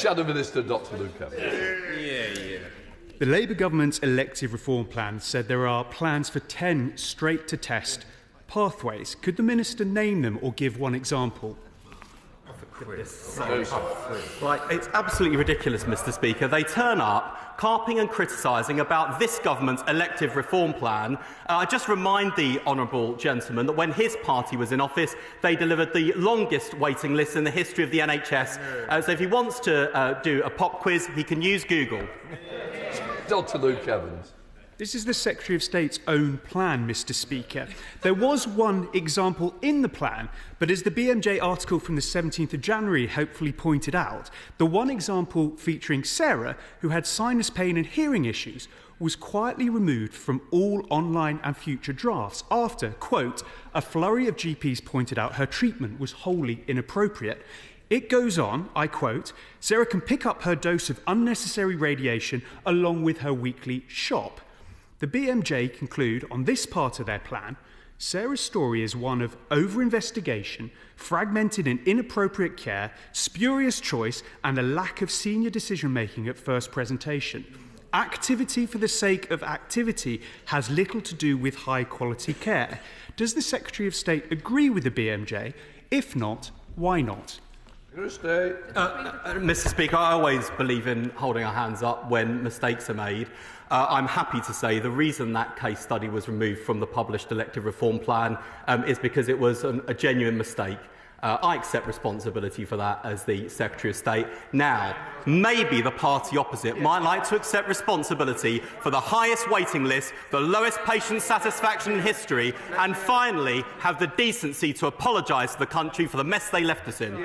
Shadow Minister Dr Luke Evans. The Labour government's elective reform plan said there are plans for 10 straight-to-test pathways. Could the Minister name them or give one example? Right, it's absolutely ridiculous, Mr Speaker. They turn up, carping and criticising about this government's elective reform plan. I just remind the honourable gentleman that when his party was in office, they delivered the longest waiting list in the history of the NHS. So if he wants to do a pop quiz, he can use Google. Dr Luke Evans. This is the Secretary of State's own plan, Mr Speaker. There was one example in the plan, but as the BMJ article from the 17th of January hopefully pointed out, the one example featuring Sarah, who had sinus pain and hearing issues, was quietly removed from all online and future drafts after, quote, a flurry of GPs pointed out her treatment was wholly inappropriate. It goes on, I quote, Sarah can pick up her dose of unnecessary radiation along with her weekly shop. The BMJ conclude on this part of their plan, Sarah's story is one of over-investigation, fragmented and inappropriate care, spurious choice and a lack of senior decision-making at first presentation. Activity for the sake of activity has little to do with high-quality care. Does the Secretary of State agree with the BMJ? If not, why not? Mr Speaker, I always believe in holding our hands up when mistakes are made. I'm happy to say the reason that case study was removed from the published elective reform plan is because it was a genuine mistake. I accept responsibility for that as the Secretary of State. Now, maybe the party opposite might like to accept responsibility for the highest waiting list, the lowest patient satisfaction in history, and finally have the decency to apologise to the country for the mess they left us in.